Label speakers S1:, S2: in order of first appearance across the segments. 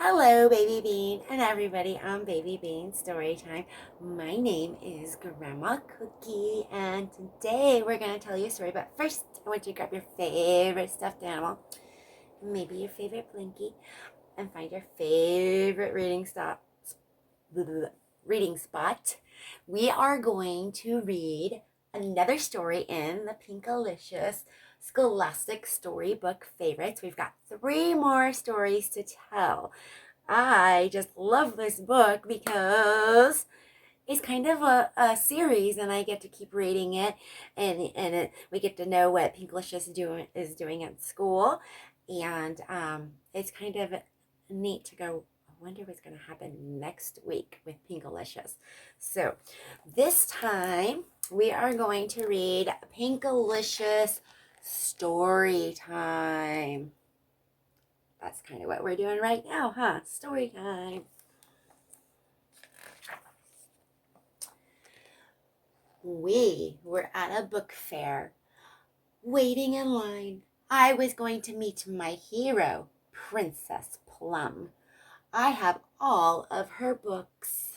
S1: Hello, Baby Bean, and everybody on Baby Bean Storytime. My name is Grandma Cookie, and today we're going to tell you a story. But first, I want you to grab your favorite stuffed animal, maybe your favorite Blinky, and find your favorite reading spot. We are going to read another story in the Pinkalicious Scholastic Storybook Favorites. We've got 3 more stories to tell. I just love this book because it's kind of a series, and I get to keep reading it, and we get to know what Pinkalicious is doing at school, and it's kind of neat to go. I wonder what's going to happen next week with Pinkalicious. So this time we are going to read Pinkalicious Story Time. That's kind of what we're doing right now, huh? Story time. We were at a book fair, waiting in line. I was going to meet my hero, Princess Plum. I have all of her books.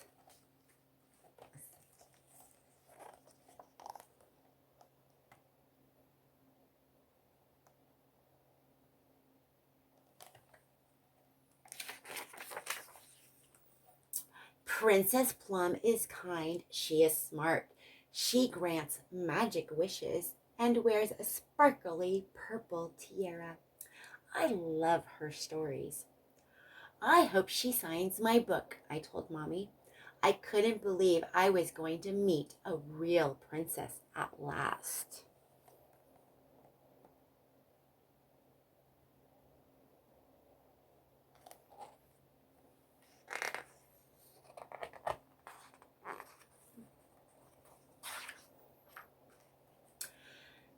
S1: Princess Plum is kind. She is smart. She grants magic wishes and wears a sparkly purple tiara. I love her stories. I hope she signs my book, I told Mommy. I couldn't believe I was going to meet a real princess at last.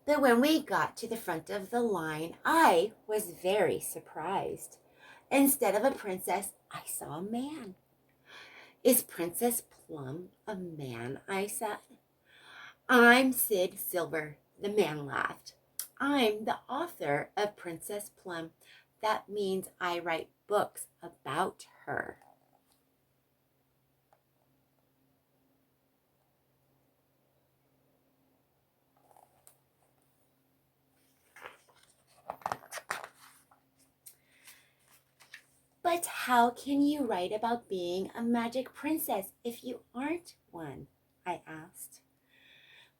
S1: But when we got to the front of the line, I was very surprised. Instead of a princess, I saw a man. Is Princess Plum a man? I said. I'm Sid Silver, the man laughed. I'm the author of Princess Plum. That means I write books about her. But how can you write about being a magic princess if you aren't one? I asked.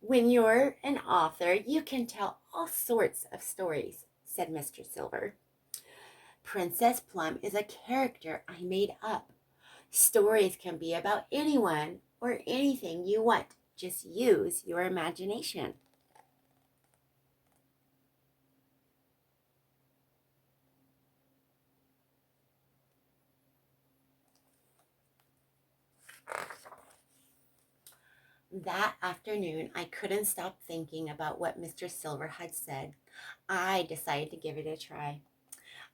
S1: When you're an author, you can tell all sorts of stories, said Mr. Silver. Princess Plum is a character I made up. Stories can be about anyone or anything you want. Just use your imagination. That afternoon, I couldn't stop thinking about what Mr. Silver had said. I decided to give it a try.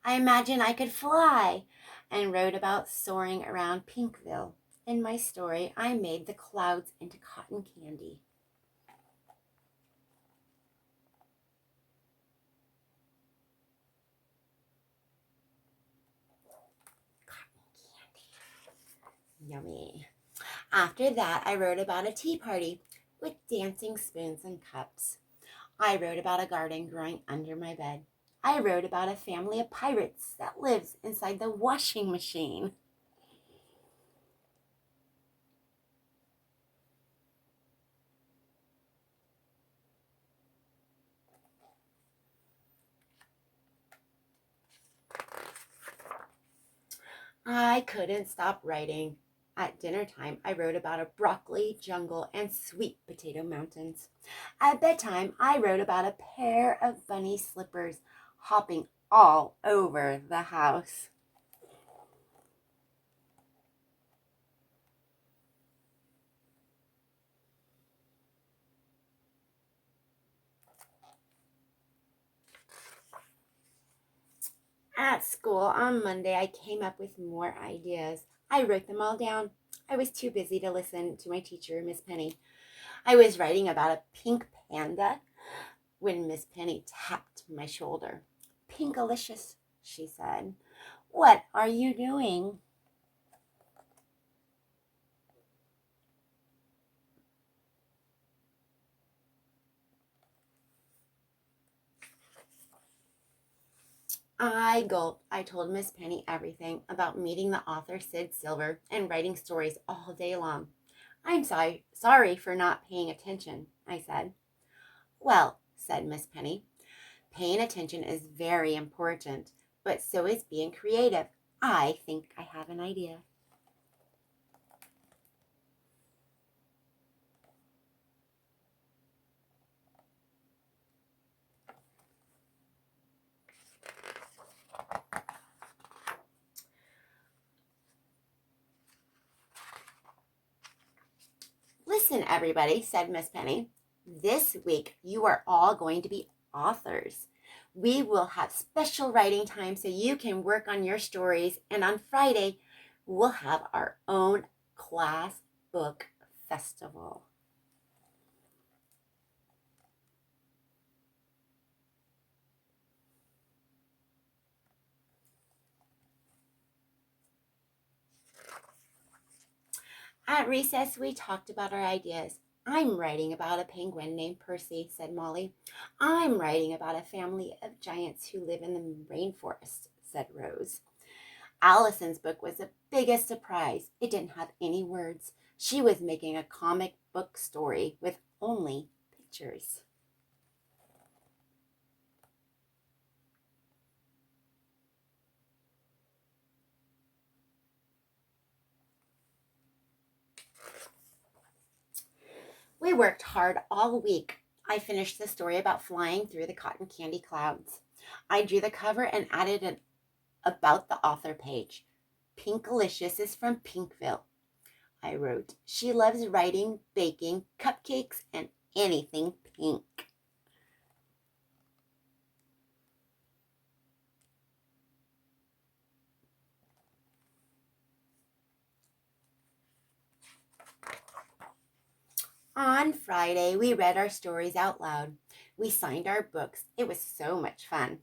S1: I imagined I could fly and wrote about soaring around Pinkville. In my story, I made the clouds into cotton candy. Cotton candy. Yummy. After that, I wrote about a tea party with dancing spoons and cups. I wrote about a garden growing under my bed. I wrote about a family of pirates that lives inside the washing machine. I couldn't stop writing. At dinner time, I wrote about a broccoli jungle and sweet potato mountains. At bedtime, I wrote about a pair of bunny slippers hopping all over the house. At school on Monday, I came up with more ideas. I wrote them all down. I was too busy to listen to my teacher, Miss Penny. I was writing about a pink panda when Miss Penny tapped my shoulder. Pinkalicious, she said. What are you doing? I gulped. I told Miss Penny everything about meeting the author Sid Silver and writing stories all day long. I'm sorry for not paying attention, I said. Well, said Miss Penny, paying attention is very important, but so is being creative. I think I have an idea. Listen, everybody, said Miss Penny. This week, you are all going to be authors. We will have special writing time so you can work on your stories. And on Friday, we'll have our own class book festival. At recess, we talked about our ideas. I'm writing about a penguin named Percy, said Molly. I'm writing about a family of giants who live in the rainforest, said Rose. Allison's book was the biggest surprise. It didn't have any words. She was making a comic book story with only pictures. We worked hard all week. I finished the story about flying through the cotton candy clouds. I drew the cover and added an about the author page. Pinkalicious is from Pinkville. I wrote, she loves writing, baking, cupcakes, and anything pink. On Friday, we read our stories out loud. We signed our books. It was so much fun.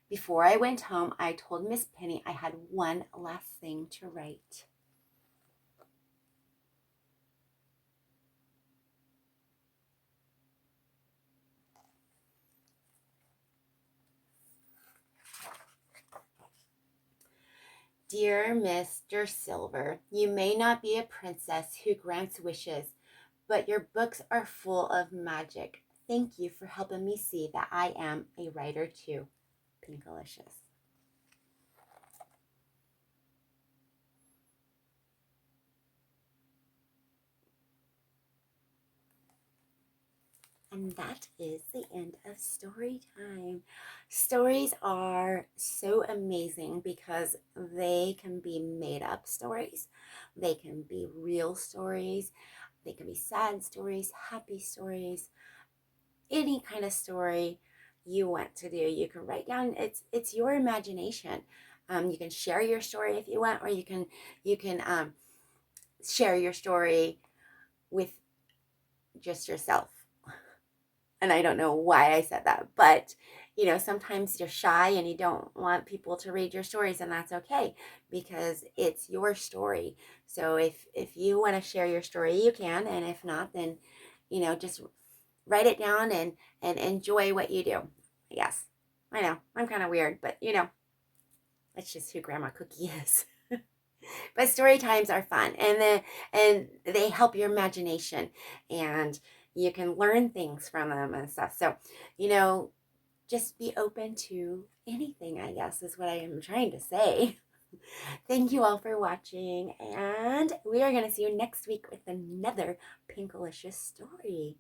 S1: Before I went home, I told Miss Penny I had one last thing to write. Dear Mr. Silver, you may not be a princess who grants wishes, but your books are full of magic. Thank you for helping me see that I am a writer too. Pinkalicious. And that is the end of story time. Stories are so amazing because they can be made up stories, they can be real stories, they can be sad stories, happy stories, any kind of story you want to do. You can write down. It's your imagination. You can share your story if you want, or you can share your story with just yourself. And I don't know why I said that, but sometimes you're shy and you don't want people to read your stories, and that's okay because it's your story. So if you want to share your story, you can, and if not, then just write it down and enjoy what you do. Yes, I know I'm kind of weird, but that's just who Grandma Cookie is. But story times are fun, and they help your imagination, and you can learn things from them and stuff. So, just be open to anything, I guess, is what I am trying to say. Thank you all for watching, and we are going to see you next week with another Pinkalicious story.